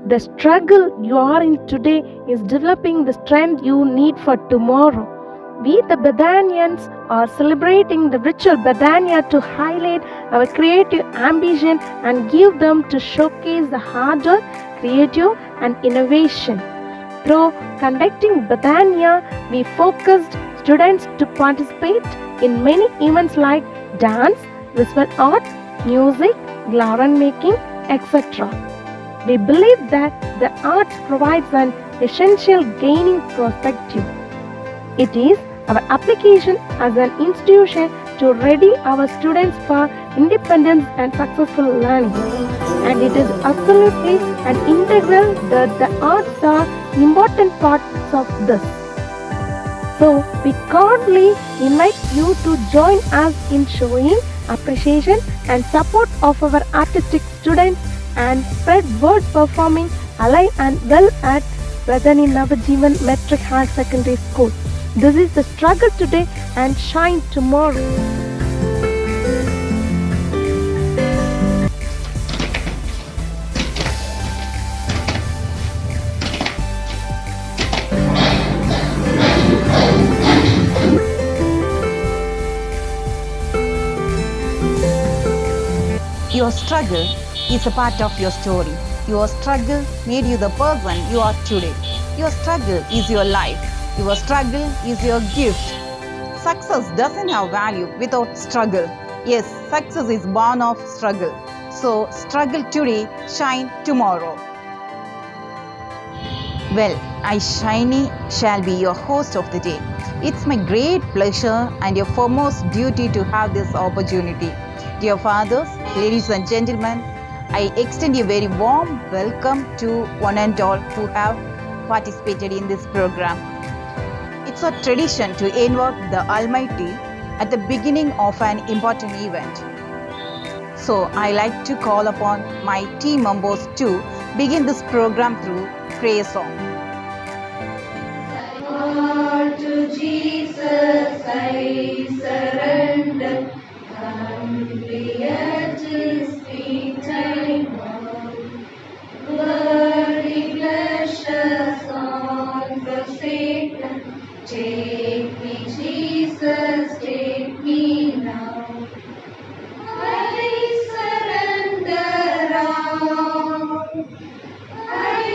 The struggle you are in today is developing the strength you need for tomorrow. We, the Bethanians, are celebrating the ritual Bethania to highlight our creative ambition and give them to showcase the hard work, creative, and innovation. Through conducting Bethania, we focused students to participate in many events like dance, visual art, music, garland making, etc. We believe that the arts provides an essential gaining perspective. It is our application as an institution to ready our students for independence and successful learning. And it is absolutely an integral that the arts are important parts of this. So we cordially invite you to join us in showing appreciation and support of our artistic students and spread word performing alive and well at Bethany Navajivan Metric High Secondary School. This is the struggle today and shine tomorrow. Your struggle is a part of your story. Your struggle made you the person you are today. Your struggle is your life. Your struggle is your gift. Success doesn't have value without struggle. Yes, success is born of struggle. So, struggle today, shine tomorrow. Well, I, Shiny, shall be your host of the day. It's my great pleasure and your foremost duty to have this opportunity. Dear fathers, ladies and gentlemen, I extend a very warm welcome to one and all who have participated in this program. It's a tradition to invoke the Almighty at the beginning of an important event. So I like to call upon my team members to begin this program through prayer song. Lord, to Jesus I surrender, humbly at His feet I bow. Worldly pleasures unforsaken, take me, Jesus, take me now. I surrender all. I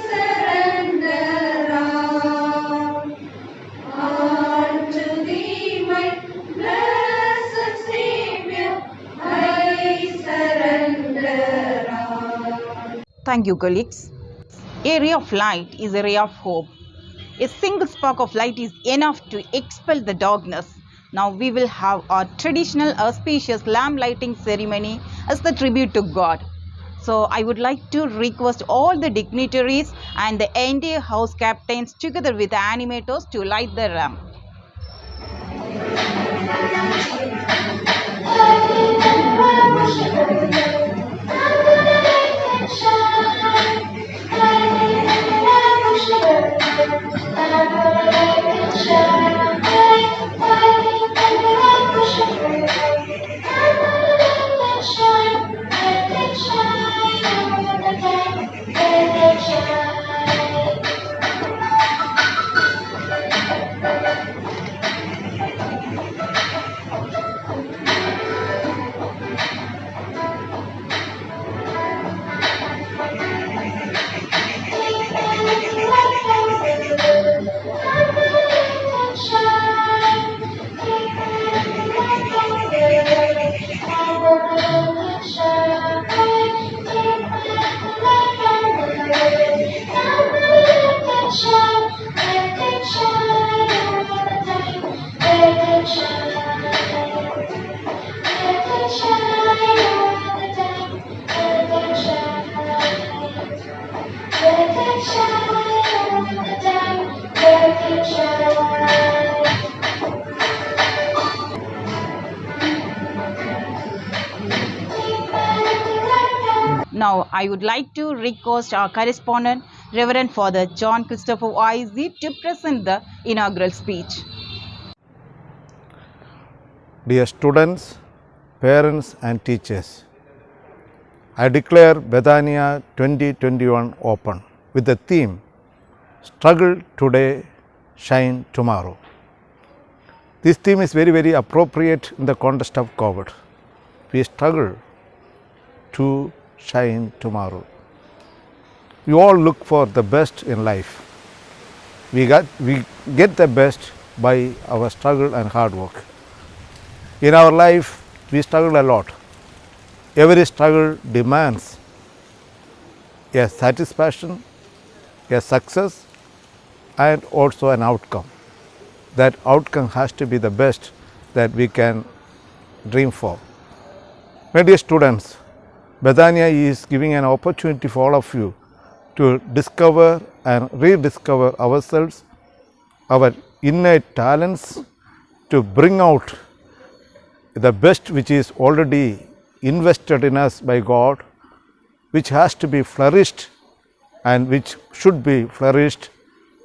surrender all to Thee, my blessed Savior. I surrender all. Thank you, colleagues. A ray of light is a ray of hope. A single spark of light is enough to expel the darkness. Now we will have our traditional auspicious lamp lighting ceremony as the tribute to God. So I would like to request all the dignitaries and the entire house captains together with the animators to light the lamp. Now, I would like to request our correspondent, Reverend Father John Christopher Oizy, to present the inaugural speech. Dear students, parents and teachers, I declare Bethania 2021 open with the theme Struggle Today, Shine Tomorrow. This theme is very appropriate in the context of COVID. We struggle to shine tomorrow. We all look for the best in life. We get the best by our struggle and hard work. In our life, we struggle a lot. Every struggle demands a satisfaction, a success, and also an outcome. That outcome has to be the best that we can dream for. My dear students, Bethania is giving an opportunity for all of you to discover and rediscover ourselves, our innate talents, to bring out the best which is already invested in us by God, which has to be flourished and which should be flourished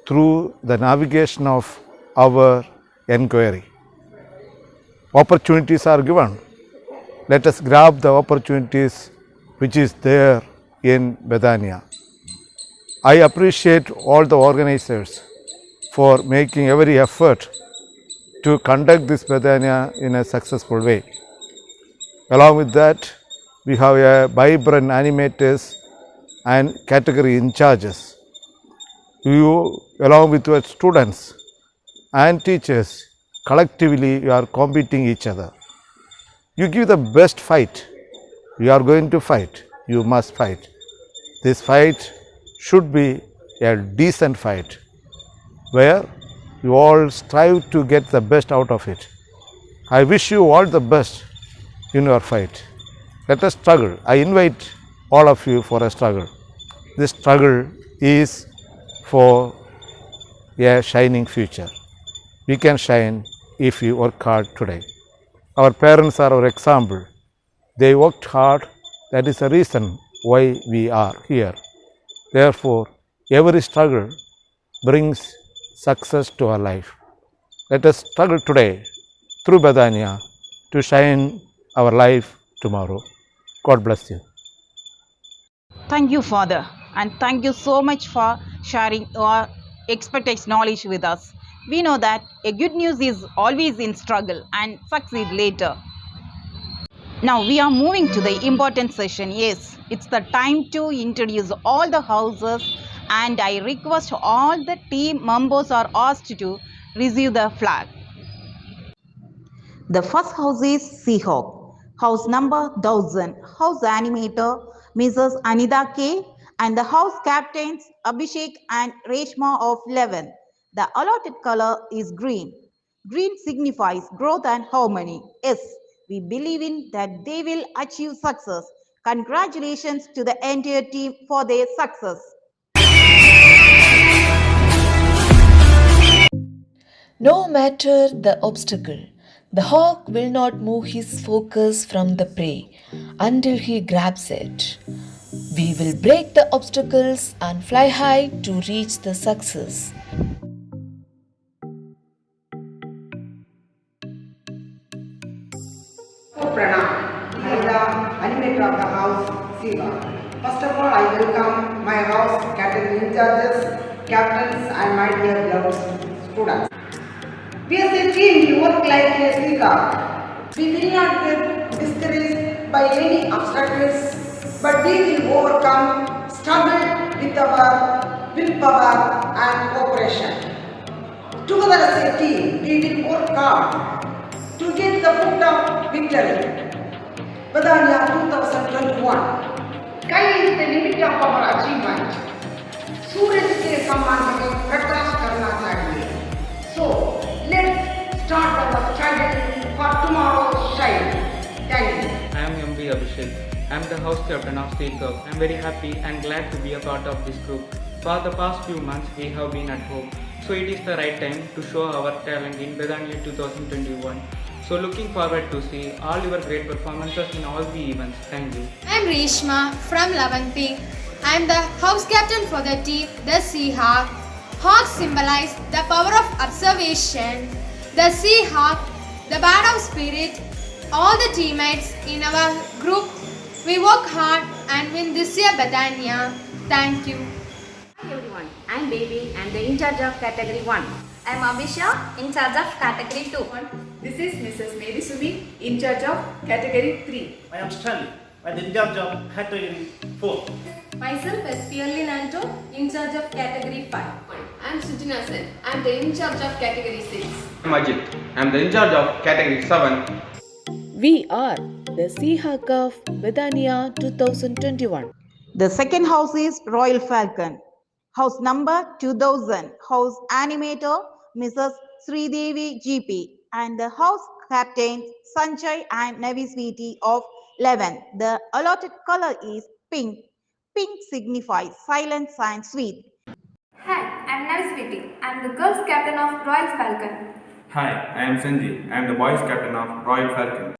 through the navigation of our inquiry. Opportunities are given. Let us grab the opportunities which is there in Bethania. I appreciate all the organizers for making every effort to conduct this Bethania in a successful way. Along with that, we have a vibrant animators and category in charges. You, along with your students and teachers, collectively you are competing each other. You give the best fight. You are going to fight. You must fight. This fight should be a decent fight where you all strive to get the best out of it. I wish you all the best in your fight. Let us struggle. I invite all of you for a struggle. This struggle is for a shining future. We can shine if we work hard today. Our parents are our example. They worked hard. That is the reason why we are here. Therefore, every struggle brings success to our life. Let us struggle today through Bethania to shine our life tomorrow. God bless you. Thank you, Father, and thank you so much for sharing your expertise knowledge with us. We know that a good news is always in struggle and succeed later. Now we are moving to the important session. Yes, it's the time to introduce all the houses, and I request all the team members are asked to receive the flag. The first house is Seahawk, house number 1000, house animator Mrs. Anida K, and the house captains Abhishek and Reshma of 11. The allotted color is green. Green signifies growth and harmony. Yes, we believe in that they will achieve success. Congratulations to the entire team for their success. No matter the obstacle, the hawk will not move his focus from the prey until he grabs it. We will break the obstacles and fly high to reach the success. Pranam, I am the animator of the house, Siva. First of all, I welcome my house category in charges, captains and my dear beloved students. We as a team, we work like a peacock. We will not get discouraged by any obstacles, but we will overcome, struggle with our willpower and cooperation. Together as a team, we will work hard to get the foot of victory. Bethania 2021. Sky is the limit of our achievement. सूरज के समान हमें प्रकाश करना चाहिए. So let's start our struggle for tomorrow's shine. Thank you. I am M.B. Abhishek. I am the house captain of Steel Cup. I am very happy and glad to be a part of this group. For the past few months, we have been at home. So it is the right time to show our talent in Bethania 2021. So looking forward to see all your great performances in all the events. Thank you. I am Reshma from 11th. I am the house captain for the team, the Seahawk. Hawks symbolize the power of observation. The Seahawk, the band of spirit. All the teammates in our group, we work hard and win this year Bethania. Thank you. Hi everyone, I'm Baby. I'm the in charge of category 1. I'm Abhisha, in charge of category 2. This is Mrs. Mary Sumi, in charge of category 3. I am Stanley. I am in charge of category 4. Myself as Pierlin Anto, in charge of category 5. I am Sujina Sen. I am the in charge of category 6. I am Ajit. I am the in charge of category 7. We are the Seahawk of Bethania 2021. The second house is Royal Falcon. House number 2000. House animator Mrs. Sridevi GP. And the house captain Sanjay and Navi Sweetie of 11. The allotted color is pink. Pink signifies silence and sweet. Hi, I am Navi Sweetie. I am the girls captain of Royal Falcon. Hi, I am Sanjay. I am the boys captain of Royal Falcon.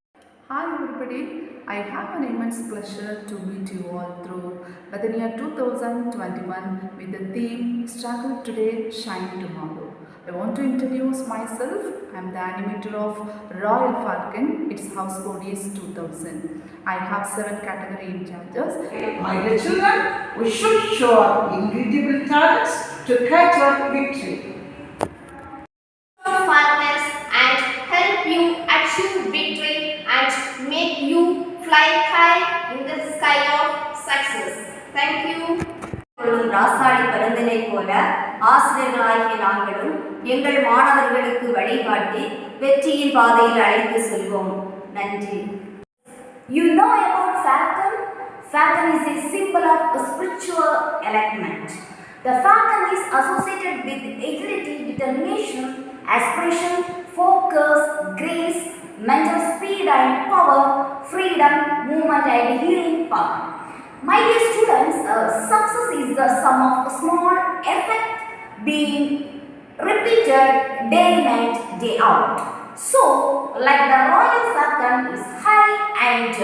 Hi everybody, I have an immense pleasure to meet you all through Bethania 2021 with the theme Struggle Today, Shine Tomorrow. I want to introduce myself. I am the animator of Royal Falcon. Its house code is 2000. I have 7 category in charges. My dear children, we should show our incredible talents to catch our victory. Farmers and help you achieve victory and make you fly high in the sky of success. Thank you. ராசாடி பரந்தனை போல ஆசிரியர்களாகிய நாங்களும் எங்கள் மாணவர்களுக்கு வழிகாட்டி வெற்றியின் பாதையில் அழைத்து செல்வோம். நன்றி. You know about falcon? Falcon is a symbol of a spiritual enlightenment. The falcon is associated with agility, determination, aspiration, focus, grace, mental speed and power, freedom, movement and healing power. My dear students, success is the sum of small effort being repeated day in, day out. So, like the Royal Falcon is high and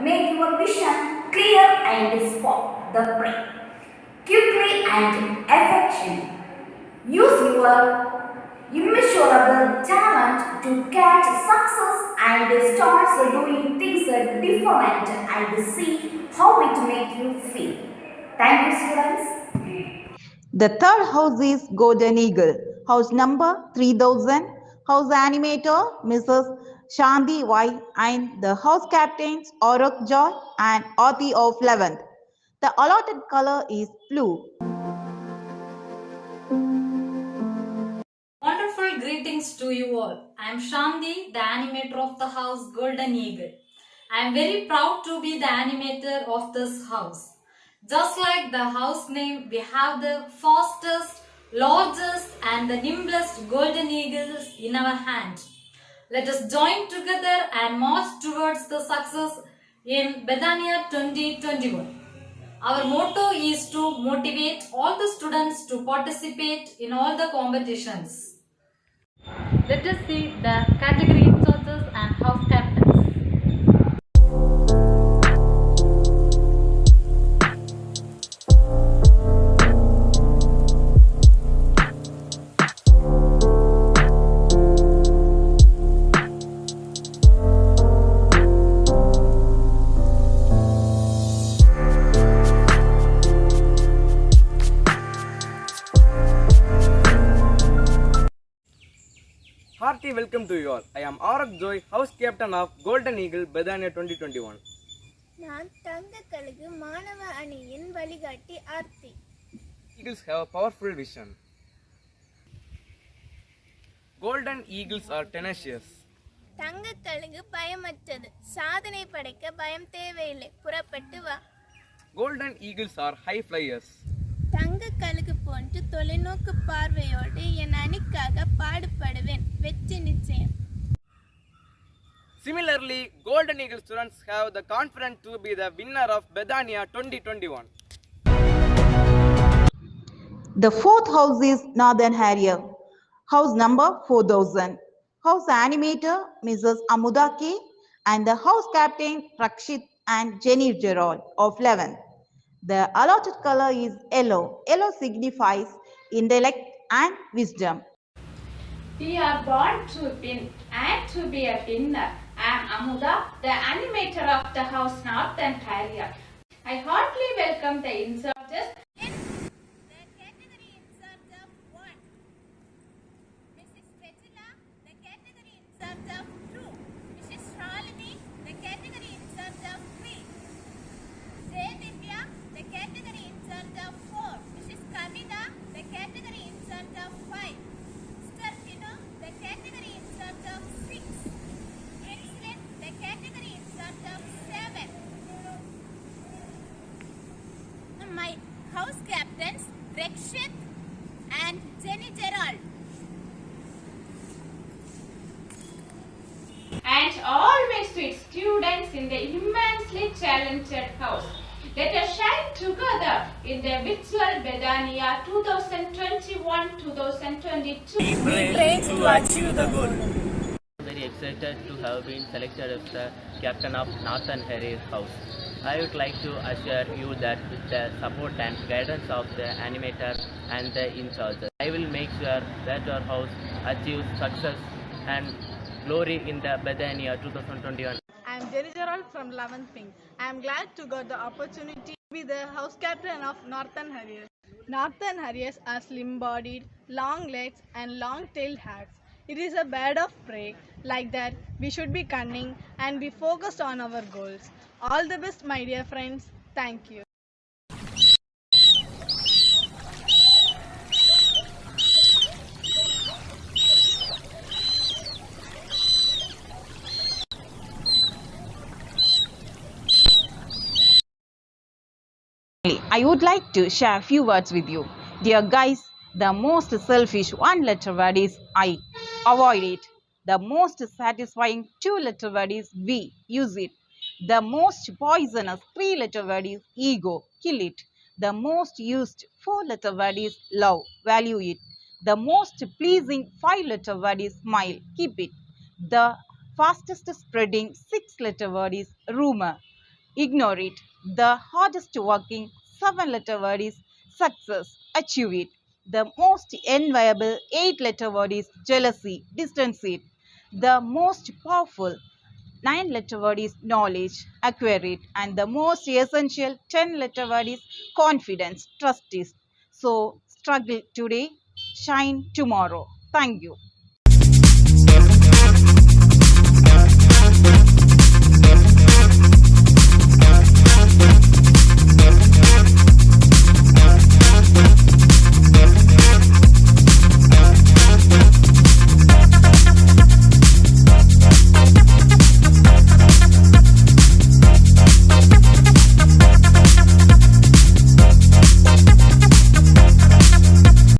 make your vision clear and spot the prey quickly and effectively. Use your immeasurable talent to catch success and start doing things different and see how it makes you feel. Thank you, students. The third house is Golden Eagle. House number 3000. House animator Mrs. Shanti Y and the house captains Auruk Joy and Ati of 11th. The allotted color is blue. Wonderful greetings to you all. I am Shanti, the animator of the house Golden Eagle. I am very proud to be the animator of this house. Just like the house name, we have the fastest, largest and the nimblest golden eagles in our hand. Let us join together and march towards the success in Bethania 2021. Our motto is to motivate all the students to participate in all the competitions. Let us see the category in charges and house captains. Hearty welcome to you all. I am Auruk Joy, house captain of Golden Eagle Bethania 2021. நான் தங்க கழுகு மாணவ அணியின் வழிகாட்டி Aarthi. Eagles have a powerful vision. Golden Eagles are tenacious. தங்க கழுகு பயமற்றது. சாதனை படைக்க பயம் தேவையில்லை. புறப்பட்டு வா. Golden Eagles are high flyers. தங்க கழுகு போன்று தொலைநோக்கு பார்வையோடு என் அணிக்காக பாடுபடுவேன். வெற்றி நிச்சயம். Similarly, Golden Eagle students have the confidence to be the winner of Bethania 2021. The fourth house is Northern Harrier. House number 4000. House animator Mrs. Amuda K and the house captain Rakshit and Jenny Gerald of 11th. The allotted color is yellow. Yellow signifies intellect and wisdom. We are born to win and to be a winner. I am Amuda, the animator of the house Northern Harrier. I heartily welcome the in-charges. The category in charge of 1. Mrs. Petila, the category in charge of 2. Mrs. Shalini, the category in charge of 3. Jay Divya, the category in charge of 4. Mrs. Kamida, the category in charge of 5. Mr. Pino, the category in charge of 6. Princeton, the category in charge of 7. My house captains, Rekshit and Jenny Gerald. And all my sweet students in the immensely talented house. Let us shine together in the virtual Bedania 2021-2022. We pray to achieve the goal. Very excited to have been selected as the captain of Northern Harrier House. I would like to assure you that with the support and guidance of the animator and the in-charges, I will make sure that our house achieves success and glory in the Bedania 2021. I am Jenny Gerald from 11th Pink. I am glad to get the opportunity to be the house captain of Northern Harriers. Northern Harriers are slim-bodied, long legs and long-tailed hats. It is a bird of prey. Like that, we should be cunning and be focused on our goals. All the best, my dear friends. Thank you. I would like to share a few words with you. Dear guys, the most selfish one-letter word is I. Avoid it. The most satisfying two-letter word is we. Use it. The most poisonous three-letter word is ego. Kill it. The most used four-letter word is love. Value it. The most pleasing five-letter word is smile. Keep it. The fastest spreading six-letter word is rumor. Ignore it. The hardest working seven-letter word is success. Achieve it. The most enviable eight-letter word is jealousy. Distance it. The most powerful nine-letter word is knowledge. Acquire it. And the most essential 10-letter word is confidence. Trust it. So struggle today, shine tomorrow. Thank you.